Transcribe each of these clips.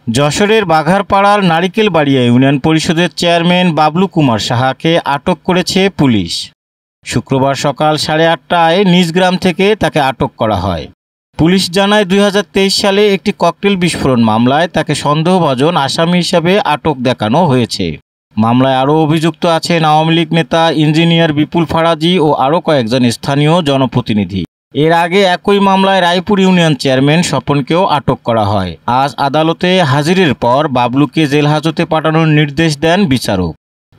যশোরের বাঘারপাড়ার নারিকেলবাড়িয়া ইউনিয়ন পরিষদের চেয়ারম্যান বাবলু কুমার সাহাকে আটক করেছে পুলিশ। শুক্রবার সকাল 8:30টায় নিজ গ্রাম থেকে তাকে আটক করা হয়। পুলিশ জানায় 2023 সালে একটি ককটেল বিস্ফোরণ মামলায় তাকে সন্দেহভাজন আসামি হিসাবে আটক দেখানো হয়েছে। মামলায় আরও অভিযুক্ত আছেন আওয়ামী লীগ নেতা ইঞ্জিনিয়ার বিপুল ফারাজি ও আরও কয়েকজন স্থানীয় জনপ্রতিনিধি। এর আগে একই মামলায় রায়পুর ইউনিয়ন চেয়ারম্যান স্বপনকেও আটক করা হয়। আজ আদালতে হাজিরের পর বাবলুকে জেল হাজতে পাঠানোর নির্দেশ দেন বিচারক।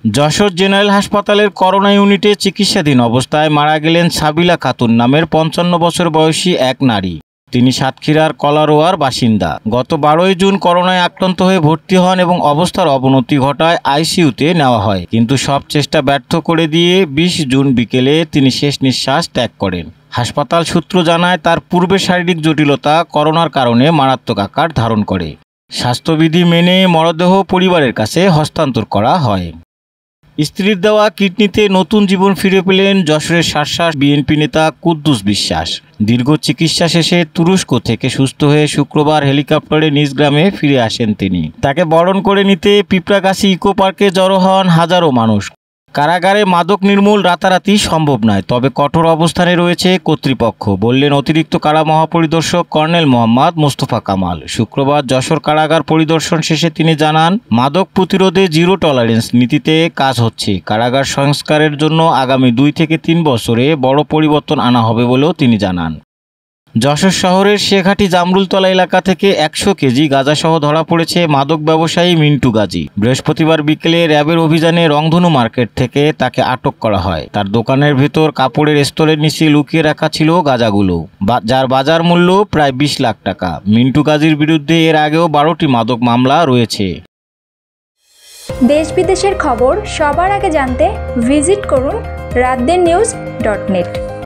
যশোর জেনারেল হাসপাতালের করোনা ইউনিটে চিকিৎসাধীন অবস্থায় মারা গেলেন সাবিলা খাতুন নামের 55 বছর বয়সী এক নারী। তিনি সাতক্ষীরার কলারোয়ার বাসিন্দা। গত 12ই জুন করোনায় আক্রান্ত হয়ে ভর্তি হন এবং অবস্থার অবনতি ঘটায় আইসিইউতে নেওয়া হয়, কিন্তু সব চেষ্টা ব্যর্থ করে দিয়ে 20 জুন বিকেলে তিনি শেষ নিঃশ্বাস ত্যাগ করেন। হাসপাতাল সূত্র জানায় তার পূর্বের শারীরিক জটিলতা করোনার কারণে মারাত্মক আকার ধারণ করে। স্বাস্থ্যবিধি মেনে মরদেহ পরিবারের কাছে হস্তান্তর করা হয়। স্ত্রীর দেওয়া কিডনিতে নতুন জীবন ফিরে পেলেন যশোরের শার্শার বিএনপি নেতা কুদ্দুস বিশ্বাস। দীর্ঘ চিকিৎসা শেষে তুরস্ক থেকে সুস্থ হয়ে শুক্রবার হেলিকপ্টারে নিজ গ্রামে ফিরে আসেন তিনি। তাকে বরণ করে নিতে পিঁপড়াগাছি ইকো পার্কে জড়ো হন হাজারো মানুষ। কারাগারে মাদক নির্মূল রাতারাতি সম্ভব নয়, তবে কঠোর অবস্থানে রয়েছে কর্তৃপক্ষ, বললেন অতিরিক্ত কারা মহাপরিদর্শক কর্নেল মোহাম্মদ মোস্তফা কামাল। শুক্রবার যশোর কারাগার পরিদর্শন শেষে তিনি জানান, মাদক প্রতিরোধে জিরো টলারেন্স নীতিতে কাজ হচ্ছে। কারাগার সংস্কারের জন্য আগামী 2 থেকে 3 বছরে বড় পরিবর্তন আনা হবে বলেও তিনি জানান। যশোর শহরের শেখাটি জামরুলতলা এলাকা থেকে 100 কেজি গাঁজাসহ ধরা পড়েছে মাদক ব্যবসায়ী মিন্টু গাজী। বৃহস্পতিবার বিকেলে র্যাবের অভিযানে রংধনু মার্কেট থেকে তাকে আটক করা হয়। তার দোকানের ভেতর কাপড়ের স্তরের নিচে লুকিয়ে রাখা ছিল গাঁজাগুলো, যার বাজার মূল্য প্রায় 20 লাখ টাকা। মিন্টু গাজীর বিরুদ্ধে এর আগেও 12টি মাদক মামলা রয়েছে। দেশ বিদেশের খবর সবার আগে জানতে ভিজিট করুন ratdennews.net।